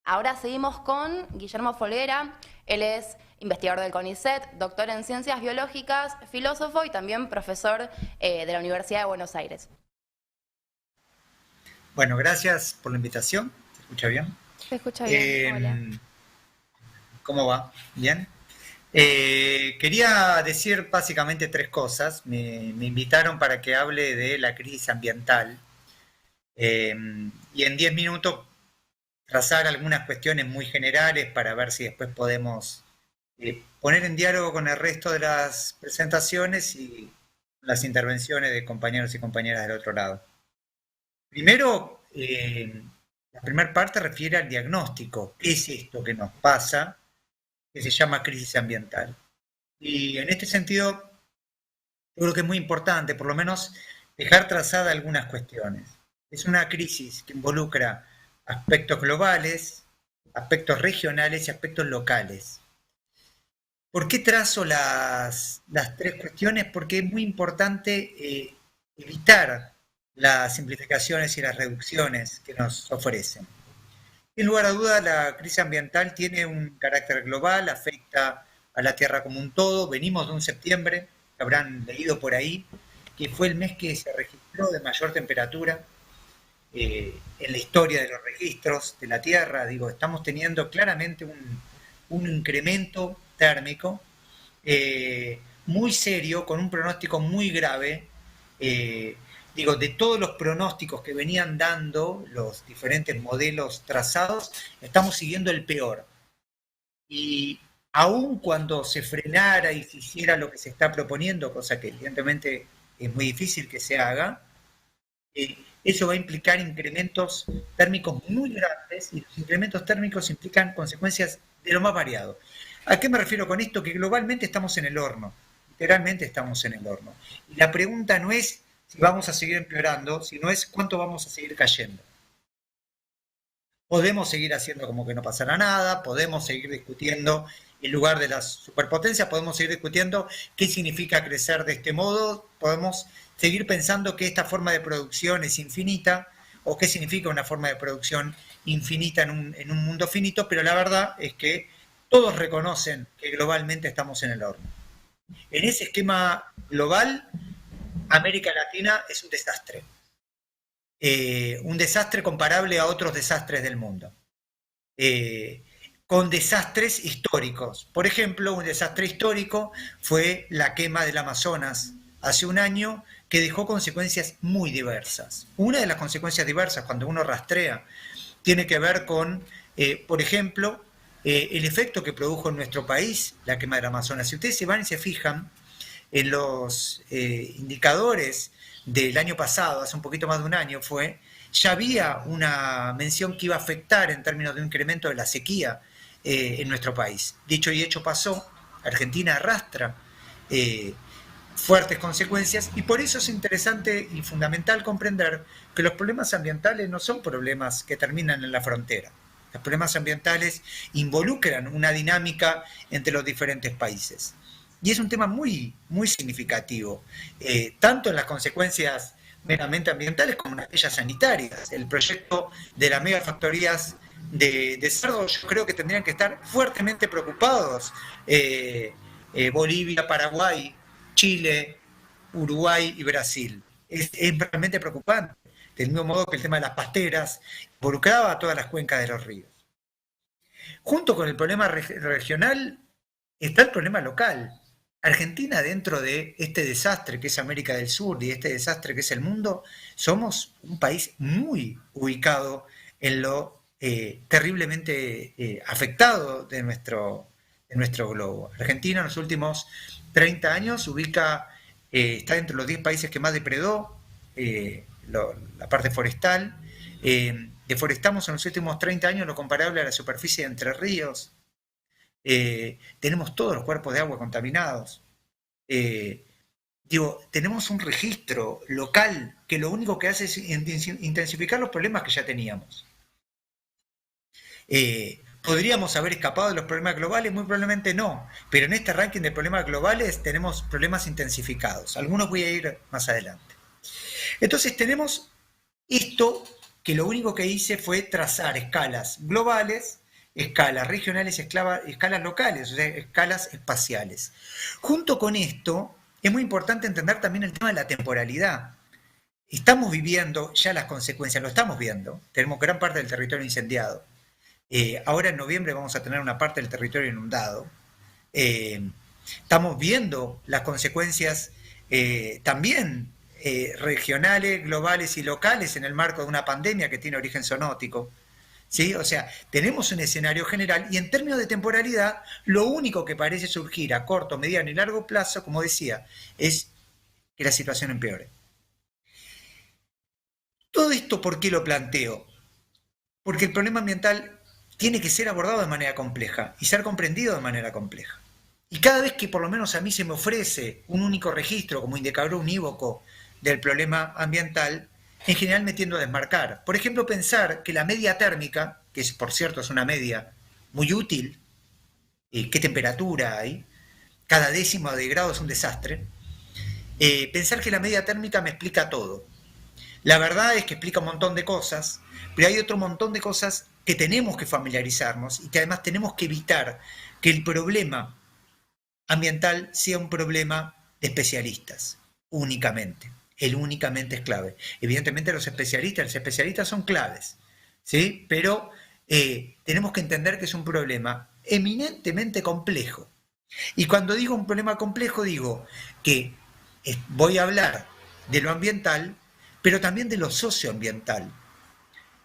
Ahora seguimos con Guillermo Folguera. Él es investigador del CONICET, doctor en ciencias biológicas, filósofo y también profesor de la Universidad de Buenos Aires. Bueno, gracias por la invitación. ¿Se escucha bien? Se escucha bien, Eh, hola. ¿Cómo va? ¿Bien? Quería decir básicamente tres cosas. Me invitaron para que hable de la crisis ambiental eh, y en 10 minutos trazar algunas cuestiones muy generales para ver si después podemos poner en diálogo con el resto de las presentaciones y las intervenciones de compañeros y compañeras del otro lado. Primero, la primera parte refiere al diagnóstico. ¿Qué es esto que nos pasa? Que se llama crisis ambiental. Y en este sentido, yo creo que es muy importante, por lo menos, dejar trazadas algunas cuestiones. Es una crisis que involucra aspectos globales, aspectos regionales y aspectos locales. ¿Por qué trazo las tres cuestiones? Porque es muy importante evitar las simplificaciones y las reducciones que nos ofrecen. Sin lugar a duda, la crisis ambiental tiene un carácter global, afecta a la Tierra como un todo. Venimos de un septiembre, que habrán leído por ahí, que fue el mes que se registró de mayor temperatura en la historia de los registros de la Tierra. Digo, estamos teniendo claramente un incremento térmico muy serio, con un pronóstico muy grave. eh, Digo, de todos los pronósticos que venían dando los diferentes modelos trazados, estamos siguiendo el peor. Y aun cuando se frenara y se hiciera lo que se está proponiendo, cosa que evidentemente es muy difícil que se haga, eso va a implicar incrementos térmicos muy grandes y los incrementos térmicos implican consecuencias de lo más variado. ¿A qué me refiero con esto? Que globalmente estamos en el horno, literalmente estamos en el horno. Y la pregunta no es si vamos a seguir empeorando, sino es cuánto vamos a seguir cayendo. Podemos seguir haciendo como que no pasará nada, podemos seguir discutiendo en lugar de las superpotencias, podemos seguir discutiendo qué significa crecer de este modo, podemos seguir pensando que esta forma de producción es infinita o qué significa una forma de producción infinita en un mundo finito, pero la verdad es que todos reconocen que globalmente estamos en el horno. En ese esquema global, América Latina es un desastre comparable a otros desastres del mundo. eh, con desastres históricos. Por ejemplo, un desastre histórico fue la quema del Amazonas hace un año que dejó consecuencias muy diversas. Una de las consecuencias diversas, cuando uno rastrea, tiene que ver con, por ejemplo, el efecto que produjo en nuestro país la quema del Amazonas. Si ustedes se van y se fijan en los indicadores del año pasado, hace un poquito más de un año fue, ya había una mención que iba a afectar en términos de un incremento de la sequía en nuestro país. Dicho y hecho pasó, Argentina arrastra eh, fuertes consecuencias y por eso es interesante y fundamental comprender que los problemas ambientales no son problemas que terminan en la frontera. Los problemas ambientales involucran una dinámica entre los diferentes países. Y es un tema muy, muy significativo, tanto en las consecuencias meramente ambientales como en aquellas sanitarias. El proyecto de las megafactorías de cerdo, yo creo que tendrían que estar fuertemente preocupados Bolivia, Paraguay, Chile, Uruguay y Brasil. Es realmente preocupante, del mismo modo que el tema de las pasteras involucraba a todas las cuencas de los ríos. Junto con el problema regional está el problema local. Argentina, dentro de este desastre que es América del Sur y este desastre que es el mundo, somos un país muy ubicado en lo terriblemente afectado de nuestro globo. Argentina en los últimos 30 años está entre los 10 países que más depredó la parte forestal. Deforestamos en los últimos 30 años lo comparable a la superficie de Entre Ríos. Tenemos todos los cuerpos de agua contaminados. Eh, Tenemos un registro local que lo único que hace es intensificar los problemas que ya teníamos. ¿Podríamos haber escapado de los problemas globales? Muy probablemente no, pero en este ranking de problemas globales tenemos problemas intensificados. Algunos voy a ir más adelante. Entonces tenemos esto que lo único que hice fue trazar escalas globales, escalas regionales, escalas locales, o sea, escalas espaciales. Junto con esto, es muy importante entender también el tema de la temporalidad. Estamos viviendo ya las consecuencias, lo estamos viendo, tenemos gran parte del territorio incendiado. Ahora en noviembre vamos a tener una parte del territorio inundado. Estamos viendo las consecuencias también regionales, globales y locales en el marco de una pandemia que tiene origen zoonótico. ¿Sí? O sea, tenemos un escenario general y en términos de temporalidad, lo único que parece surgir a corto, mediano y largo plazo, como decía, es que la situación empeore. Todo esto, ¿por qué lo planteo? Porque el problema ambiental tiene que ser abordado de manera compleja y ser comprendido de manera compleja. Y cada vez que por lo menos a mí se me ofrece un único registro como indicador unívoco del problema ambiental, en general me tiendo a desmarcar. Por ejemplo, pensar que la media térmica, que es, por cierto es una media muy útil, qué temperatura hay, cada décimo de grado es un desastre, pensar que la media térmica me explica todo. La verdad es que explica un montón de cosas, pero hay otro montón de cosas que tenemos que familiarizarnos y que además tenemos que evitar que el problema ambiental sea un problema de especialistas, únicamente. El únicamente es clave. Evidentemente los especialistas son claves, ¿sí? Pero tenemos que entender que es un problema eminentemente complejo. Y cuando digo un problema complejo, digo que voy a hablar de lo ambiental, pero también de lo socioambiental.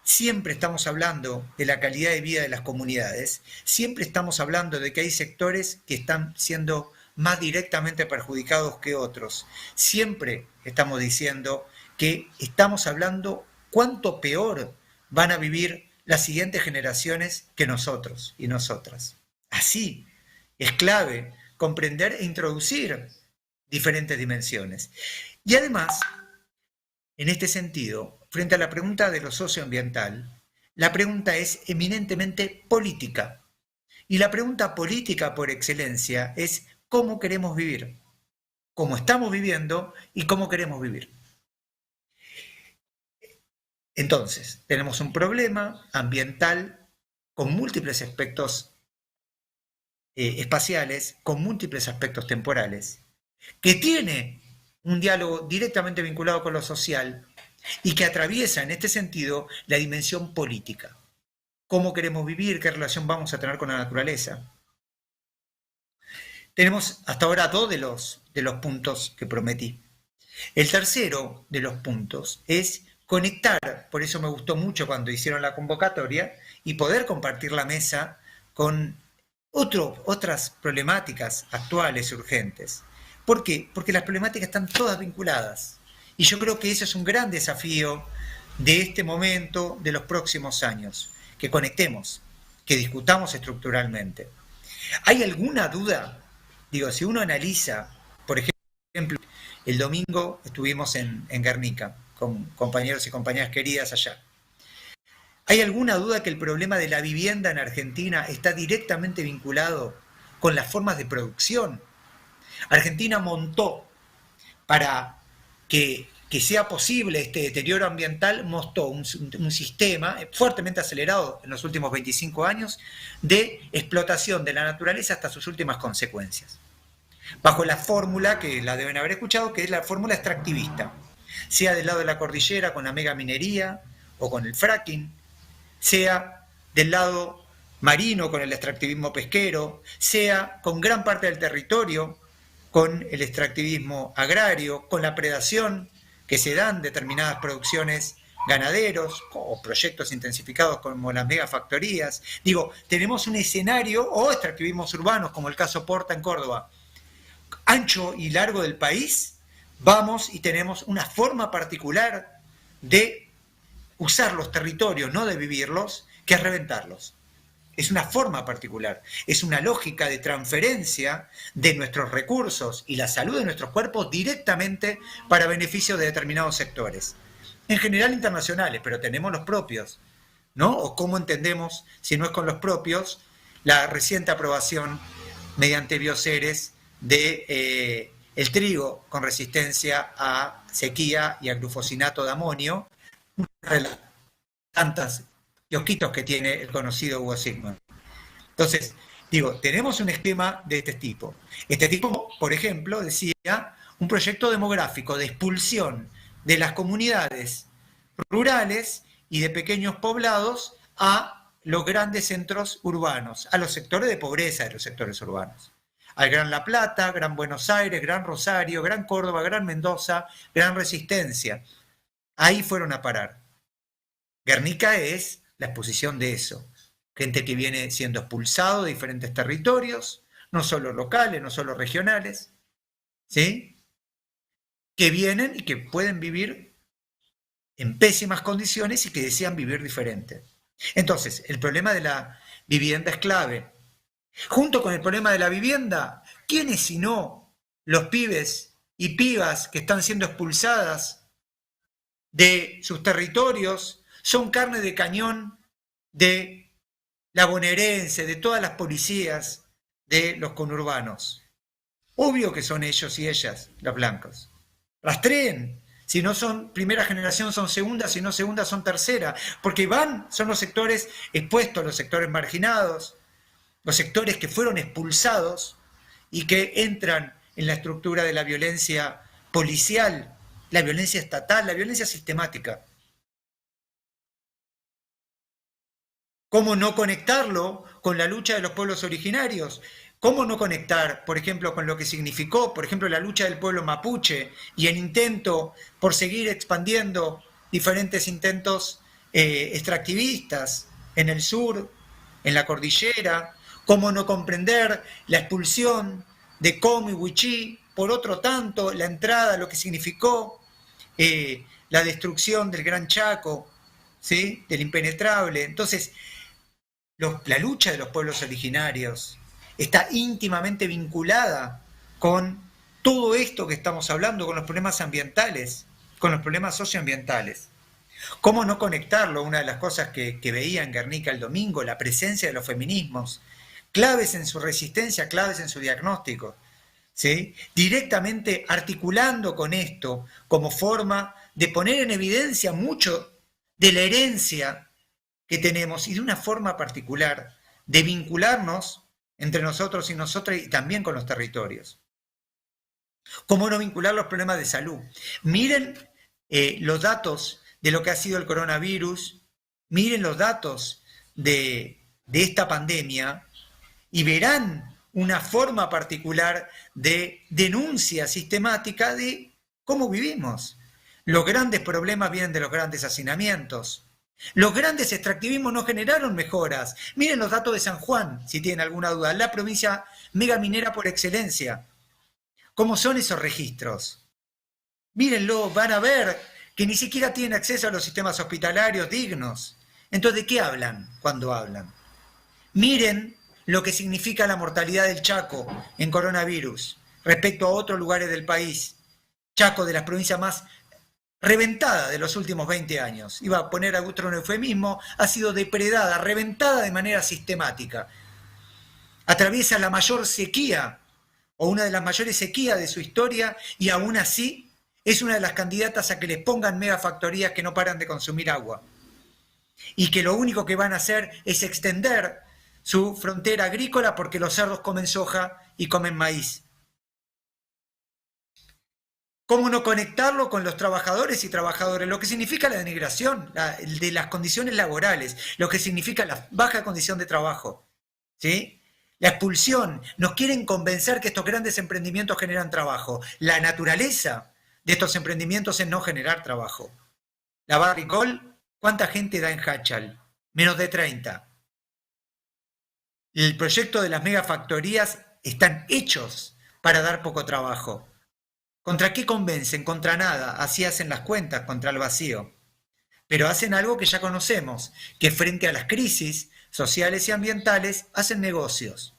Siempre estamos hablando de la calidad de vida de las comunidades, siempre estamos hablando de que hay sectores que están siendo más directamente perjudicados que otros. Siempre estamos diciendo que estamos hablando cuánto peor van a vivir las siguientes generaciones que nosotros y nosotras. Así es clave comprender e introducir diferentes dimensiones. Y además, en este sentido, frente a la pregunta de lo socioambiental, la pregunta es eminentemente política. Y la pregunta política por excelencia es cómo queremos vivir, cómo estamos viviendo y cómo queremos vivir. Entonces, tenemos un problema ambiental con múltiples aspectos espaciales, con múltiples aspectos temporales, que tiene un diálogo directamente vinculado con lo social y que atraviesa en este sentido la dimensión política. ¿Cómo queremos vivir? ¿Qué relación vamos a tener con la naturaleza? Tenemos hasta ahora dos de los puntos que prometí. El tercero de los puntos es conectar, por eso me gustó mucho cuando hicieron la convocatoria, y poder compartir la mesa con otras problemáticas actuales, urgentes. ¿Por qué? Porque las problemáticas están todas vinculadas. Y yo creo que ese es un gran desafío de este momento, de los próximos años, que conectemos, que discutamos estructuralmente. ¿Hay alguna duda? Digo, si uno analiza, por ejemplo, el domingo estuvimos en Guernica con compañeros y compañeras queridas allá. ¿Hay alguna duda que el problema de la vivienda en Argentina está directamente vinculado con las formas de producción? Argentina montó para que sea posible este deterioro ambiental, mostró un sistema fuertemente acelerado en los últimos 25 años de explotación de la naturaleza hasta sus últimas consecuencias. Bajo la fórmula, que la deben haber escuchado, que es la fórmula extractivista, sea del lado de la cordillera con la megaminería o con el fracking, sea del lado marino con el extractivismo pesquero, sea con gran parte del territorio con el extractivismo agrario, con la predación que se dan determinadas producciones ganaderos o proyectos intensificados como las megafactorías. Digo, tenemos un escenario o extractivismos urbanos como el caso Porta en Córdoba, ancho y largo del país, vamos y tenemos una forma particular de usar los territorios, no de vivirlos, que es reventarlos. Es una forma particular, es una lógica de transferencia de nuestros recursos y la salud de nuestros cuerpos directamente para beneficio de determinados sectores. En general internacionales, pero tenemos los propios, ¿no? O cómo entendemos, si no es con los propios, la reciente aprobación mediante bioseres de el trigo con resistencia a sequía y a glufosinato de amonio, tantas kiosquitos que tiene el conocido Hugo Sigmund. Entonces, digo, tenemos un esquema de este tipo. Este tipo, por ejemplo, decía, un proyecto demográfico de expulsión de las comunidades rurales y de pequeños poblados a los grandes centros urbanos, a los sectores de pobreza de los sectores urbanos. Al Gran La Plata, Gran Buenos Aires, Gran Rosario, Gran Córdoba, Gran Mendoza, Gran Resistencia. Ahí fueron a parar. Guernica es la exposición de eso. Gente que viene siendo expulsado de diferentes territorios, no solo locales, no solo regionales, ¿sí? Que vienen y que pueden vivir en pésimas condiciones y que desean vivir diferente. Entonces, el problema de la vivienda es clave. Junto con el problema de la vivienda, ¿quiénes sino los pibes y pibas que están siendo expulsadas de sus territorios son carne de cañón de la bonaerense, de todas las policías de los conurbanos? Obvio que son ellos y ellas, los blancos. Rastreen. Si no son primera generación, son segunda, si no segunda, son tercera. Porque son los sectores expuestos, los sectores marginados, los sectores que fueron expulsados y que entran en la estructura de la violencia policial, la violencia estatal, la violencia sistemática. ¿Cómo no conectarlo con la lucha de los pueblos originarios? ¿Cómo no conectar, por ejemplo, con lo que significó, por ejemplo, la lucha del pueblo mapuche y el intento por seguir expandiendo diferentes intentos extractivistas en el sur, en la cordillera? ¿Cómo no comprender la expulsión de Como y Huichí? Por otro tanto, la entrada, lo que significó la destrucción del Gran Chaco, ¿sí? Del impenetrable. Entonces, la lucha de los pueblos originarios está íntimamente vinculada con todo esto que estamos hablando, con los problemas ambientales, con los problemas socioambientales. ¿Cómo no conectarlo? Una de las cosas que veía en Guernica el domingo, la presencia de los feminismos, claves en su resistencia, claves en su diagnóstico, ¿sí? Directamente articulando con esto como forma de poner en evidencia mucho de la herencia que tenemos y de una forma particular de vincularnos entre nosotros y nosotras y también con los territorios. ¿Cómo no vincular los problemas de salud? Miren los datos de lo que ha sido el coronavirus, miren los datos de esta pandemia y verán una forma particular de denuncia sistemática de cómo vivimos. Los grandes problemas vienen de los grandes hacinamientos. Los grandes extractivismos no generaron mejoras. Miren los datos de San Juan, si tienen alguna duda. La provincia megaminera por excelencia. ¿Cómo son esos registros? Mírenlo, van a ver que ni siquiera tienen acceso a los sistemas hospitalarios dignos. Entonces, ¿de qué hablan cuando hablan? Miren lo que significa la mortalidad del Chaco en coronavirus respecto a otros lugares del país. Chaco, de las provincias más reventada de los últimos 20 años. Iba a poner otro eufemismo, ha sido depredada, reventada de manera sistemática. Atraviesa la mayor sequía, o una de las mayores sequías de su historia, y aún así es una de las candidatas a que les pongan megafactorías que no paran de consumir agua. Y que lo único que van a hacer es extender su frontera agrícola porque los cerdos comen soja y comen maíz. ¿Cómo no conectarlo con los trabajadores y trabajadoras? Lo que significa la denigración de las condiciones laborales, lo que significa la baja condición de trabajo, ¿sí? La expulsión. Nos quieren convencer que estos grandes emprendimientos generan trabajo. La naturaleza de estos emprendimientos es no generar trabajo. La Barricol, ¿cuánta gente da en Hachal? Menos de 30. El proyecto de las megafactorías están hechos para dar poco trabajo. ¿Contra qué convencen? Contra nada. Así hacen las cuentas, contra el vacío. Pero hacen algo que ya conocemos, que frente a las crisis sociales y ambientales hacen negocios.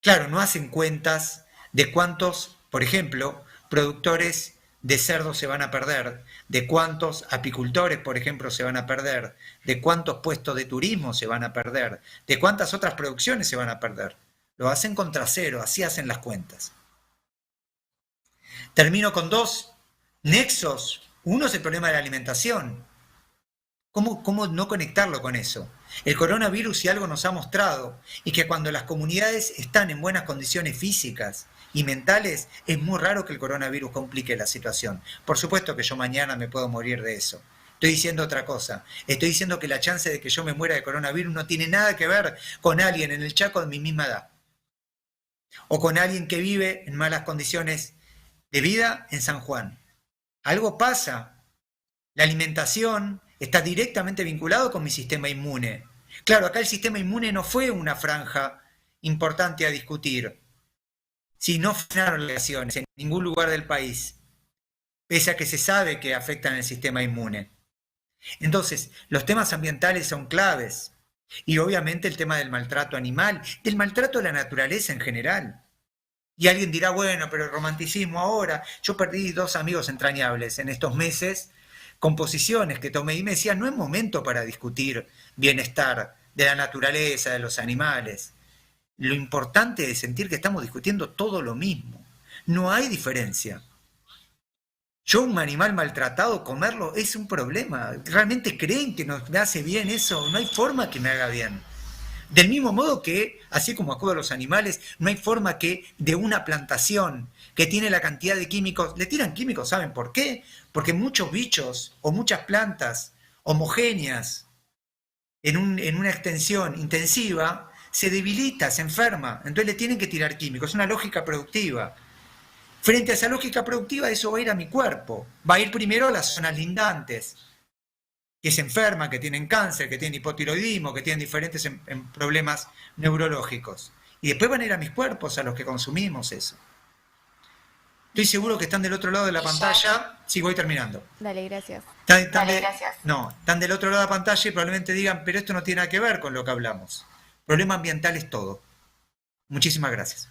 Claro, no hacen cuentas de cuántos, por ejemplo, productores de cerdos se van a perder, de cuántos apicultores, por ejemplo, se van a perder, de cuántos puestos de turismo se van a perder, de cuántas otras producciones se van a perder. Lo hacen contra cero, así hacen las cuentas. Termino con dos nexos. Uno es el problema de la alimentación. ¿Cómo no conectarlo con eso? El coronavirus, si algo nos ha mostrado, y que cuando las comunidades están en buenas condiciones físicas y mentales, es muy raro que el coronavirus complique la situación. Por supuesto que yo mañana me puedo morir de eso. Estoy diciendo otra cosa. Estoy diciendo que la chance de que yo me muera de coronavirus no tiene nada que ver con alguien en el Chaco de mi misma edad. O con alguien que vive en malas condiciones de vida en San Juan. Algo pasa. La alimentación está directamente vinculado con mi sistema inmune. Claro, acá el sistema inmune no fue una franja importante a discutir. Si no frenaron relaciones en ningún lugar del país, pese a que se sabe que afectan el sistema inmune. Entonces, los temas ambientales son claves. Y obviamente el tema del maltrato animal, del maltrato a la naturaleza en general. Y alguien dirá, bueno, pero el romanticismo ahora. Yo perdí 2 amigos entrañables en estos meses, composiciones que tomé y me decían, no es momento para discutir bienestar de la naturaleza, de los animales. Lo importante es sentir que estamos discutiendo todo lo mismo. No hay diferencia. Yo un animal maltratado, comerlo, es un problema. ¿Realmente creen que me hace bien eso? No hay forma que me haga bien. Del mismo modo que, así como acudo a los animales, no hay forma que de una plantación que tiene la cantidad de químicos, le tiran químicos, ¿saben por qué? Porque muchos bichos o muchas plantas homogéneas en una extensión intensiva se debilita, se enferma, entonces le tienen que tirar químicos, es una lógica productiva. Frente a esa lógica productiva, eso va a ir a mi cuerpo, va a ir primero a las zonas lindantes, que se enferman, que tienen cáncer, que tienen hipotiroidismo, que tienen diferentes problemas neurológicos. Y después van a ir a mis cuerpos, a los que consumimos eso. Estoy seguro que están del otro lado de la pantalla. Sí, voy terminando. Dale, gracias. No, están del otro lado de la pantalla y probablemente digan, pero esto no tiene nada que ver con lo que hablamos. Problema ambiental es todo. Muchísimas gracias.